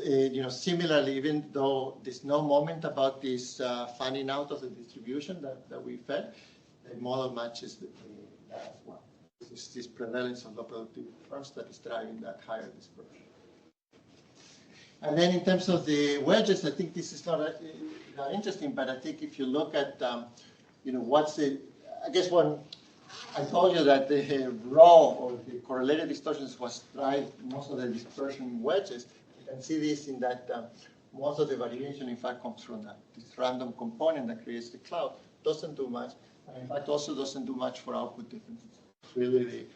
similarly, even though there's no moment about this fanning out of the distribution that we fed, the model matches that as well. It's this prevalence of low productivity firms that is driving that higher dispersion. And then in terms of the wedges, I think this is not interesting, but I think if you look at, what's the, I guess when I told you that the raw or the correlated distortions was drive most of the dispersion in wedges, you can see this in that most of the variation, in fact, comes from this random component that creates the cloud. Doesn't do much, and in fact also doesn't do much for output differences. It's really the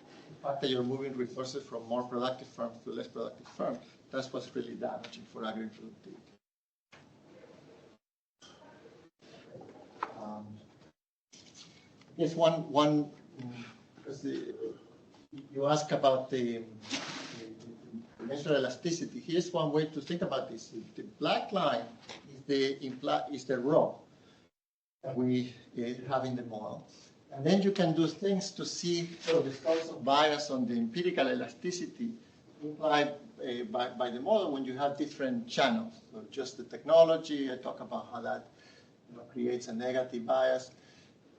fact that you're moving resources from more productive firms to less productive firms. That's what's really damaging for aggregate productivity. Yes, one because you ask about the measure elasticity. Here's one way to think about this. The black line is the raw that we have in the model. And then you can do things to see the source of bias on the empirical elasticity implied by the model when you have different channels. So just the technology, I talk about how that creates a negative bias.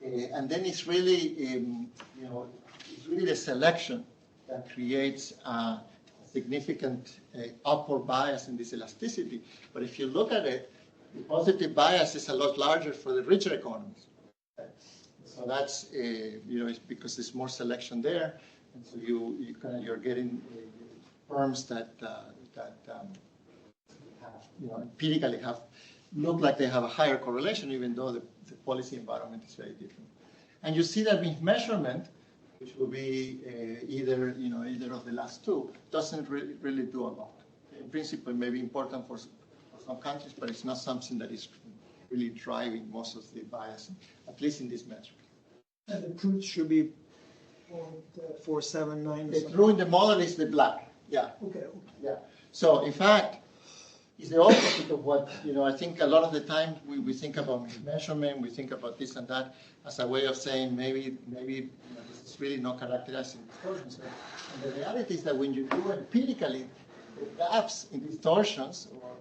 And then it's really, it's really the selection that creates a significant upward bias in this elasticity. But if you look at it, the positive bias is a lot larger for the richer economies. So that's, it's because there's more selection there, and so you're getting firms that have, empirically look like they have a higher correlation, even though the policy environment is very different. And you see that with measurement, which will be either of the last two, doesn't really do a lot. In principle, it may be important for some countries, but it's not something that is really driving most of the bias, at least in this metric. And the truth should be 0.479. The true in the model is the black. Yeah. Okay. Yeah. So in fact, it's the opposite of what, I think a lot of the time we think about measurement, we think about this and that as a way of saying maybe this is really not characterized in distortions. And the reality is that when you do empirically, the gaps in distortions or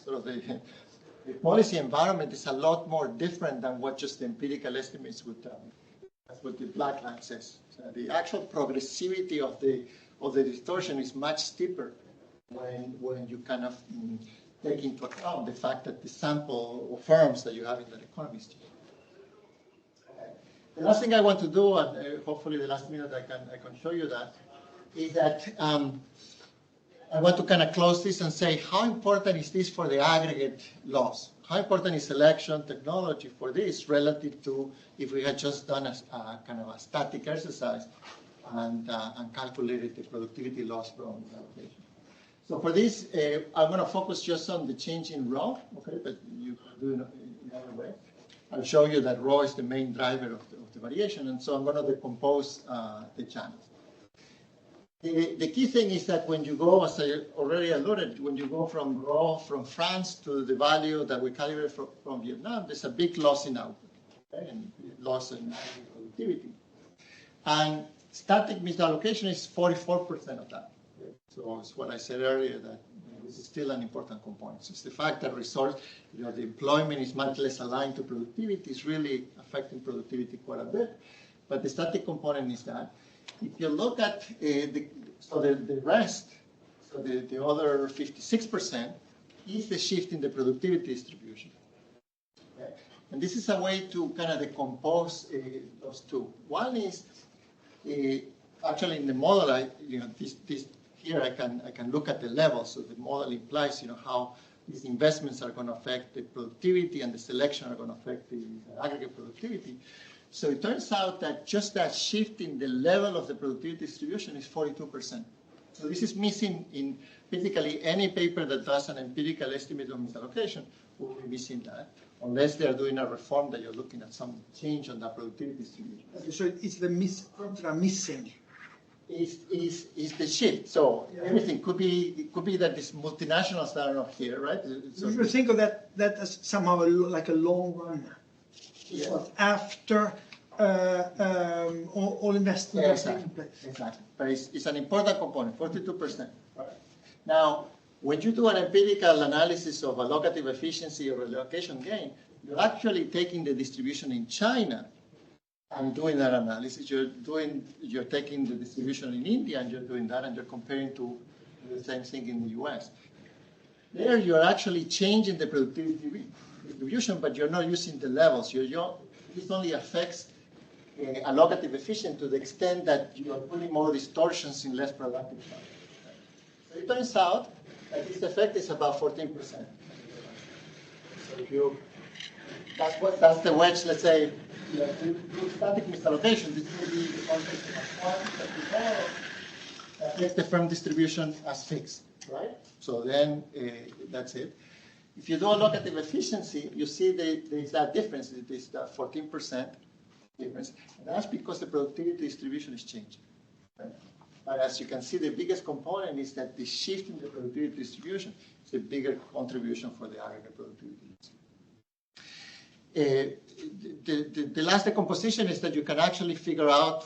sort of the policy environment is a lot more different than what just the empirical estimates would tell you. That's what the black line says. So the actual progressivity of the distortion is much steeper when you kind of take into account the fact that the sample of firms that you have in that economy is changing. The last thing I want to do, and hopefully the last minute I can show you that, is that I want to kind of close this and say how important is this for the aggregate loss? How important is selection technology for this relative to if we had just done a kind of a static exercise and calculated the productivity loss from allocation? So for this, I'm going to focus just on the change in raw, okay, but you can do it in another way. I'll show you that raw is the main driver of the variation, and so I'm going to decompose the channels. The key thing is that when you go, as I already alluded, when you go from raw from France to the value that we calibrate from Vietnam, there's a big loss in output, okay, and loss in productivity. And static misallocation is 44% of that. So it's what I said earlier, that this is still an important component. So it's the fact that resource, the employment is much less aligned to productivity, is really affecting productivity quite a bit. But the static component is that. If you look at the rest, so the other 56% is the shift in the productivity distribution. Okay? And this is a way to kind of decompose those two. One is actually in the model, here I can look at the levels. So the model implies, how these investments are going to affect the productivity and the selection are going to affect the aggregate productivity. So it turns out that just that shift in the level of the productivity distribution is 42%. So this is missing in basically any paper that does an empirical estimate of misallocation will be missing that, unless they're doing a reform that you're looking at some change on the productivity distribution. Okay, so it's the firms that are missing. Is the shift. So everything could be that these multinationals that are not here, right? So you think of that as somehow like a long run. Yeah. But after all investments are taking place. Exactly. But it's an important component, 42%. Right. Now, when you do an empirical analysis of allocative efficiency or allocation gain, you're actually taking the distribution in China and doing that analysis. You're taking the distribution in India and you're doing that, and you're comparing to the same thing in the US. There, you're actually changing the productivity distribution, but you're not using the levels. This only affects allocative efficiency to the extent that you are putting more distortions in less productive times. So it turns out that this effect is about 14%. So that's the wedge, let's say, static misallocation. This will be the context of one that takes the firm distribution as fixed, right? So then that's it. If you do allocative efficiency, you see there's that difference. There's that 14% difference. And that's because the productivity distribution is changing. Right? But as you can see, the biggest component is that the shift in the productivity distribution is a bigger contribution for the aggregate productivity. The last decomposition is that you can actually figure out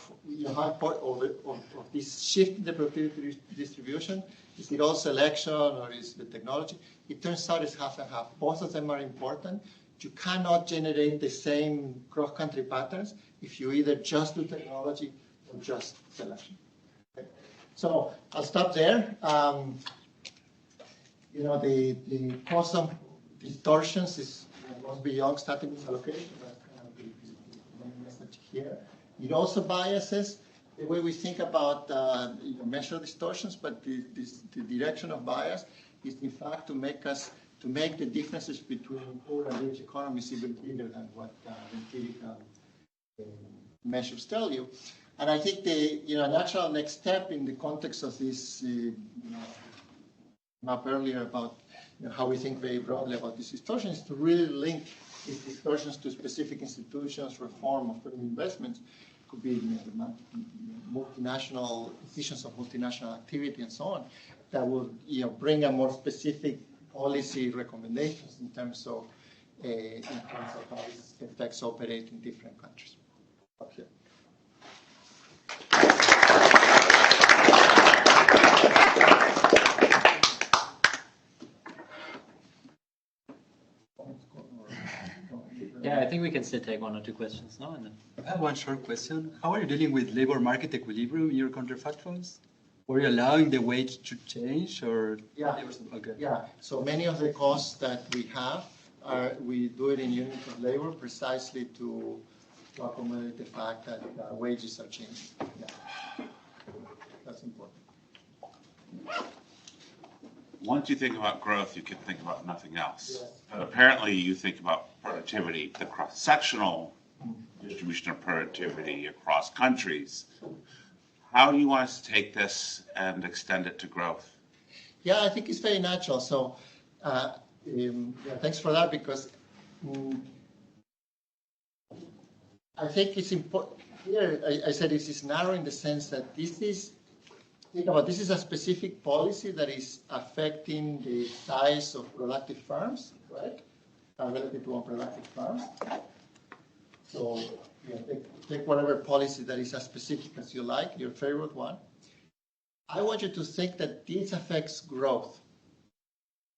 of this shift in the productivity distribution. Is it all selection or is the technology? It turns out it's half and half. Both of them are important. You cannot generate the same cross-country patterns if you either just do technology or just selection. Okay? So I'll stop there. The custom distortions goes beyond static misallocation. That's kind of the main message here. It also biases the way we think about measure distortions, but the direction of bias is in fact to make the differences between poor and rich economies even bigger than what empirical measures tell you. And I think the natural next step in the context of this map earlier about how we think very broadly about these distortions is to really link these distortions to specific institutions, reform of further investments. Could be multinational decisions of multinational activity and so on that will bring a more specific policy recommendations in terms of how these effects operate in different countries. Okay. Yeah, I think we can still take one or two questions now. And then. I have one short question. How are you dealing with labor market equilibrium in your counterfactuals? Were you allowing the wage to change or? Yeah. Okay. Yeah. So many of the costs that we have we do it in units of labor precisely to accommodate the fact that wages are changing. Yeah. That's important. Once you think about growth, you can think about nothing else. Yes. But apparently you think about productivity, the cross-sectional distribution of productivity across countries. How do you want us to take this and extend it to growth? Yeah, I think it's very natural. So thanks for that, because I think it's important. Here, I said this is narrow in the sense that this is a specific policy that is affecting the size of productive firms, right? Relative to unproductive firms. So take whatever policy that is as specific as you like, your favorite one. I want you to think that this affects growth.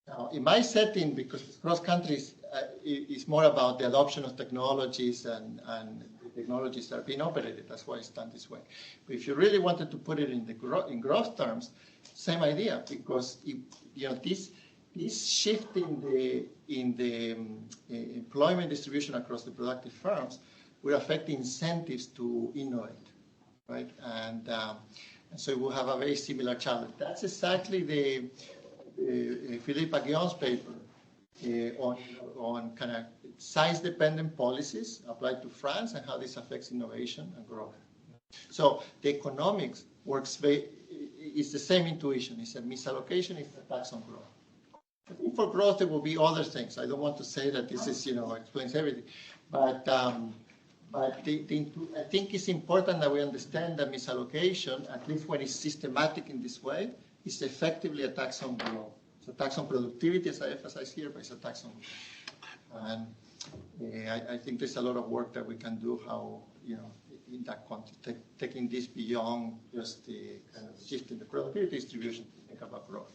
Now, in my setting, because cross countries is more about the adoption of technologies and the technologies that are being operated. That's why it's done this way. But if you really wanted to put it in growth terms, same idea, because this shift in the employment distribution across the productive firms will affect incentives to innovate, right? And so we'll have a very similar challenge. That's exactly the Philippe Aguillon's paper on kind of size-dependent policies applied to France and how this affects innovation and growth. So the economics works it's the same intuition. It's a misallocation, it's a tax on growth. I think for growth there will be other things. I don't want to say that this is, explains everything, but I think it's important that we understand that misallocation, at least when it's systematic in this way, is effectively a tax on growth. It's a tax on productivity, as I emphasize here, but it's a tax on growth. And I think there's a lot of work that we can do in that context, taking this beyond just the kind of shift in the productivity distribution to think about growth.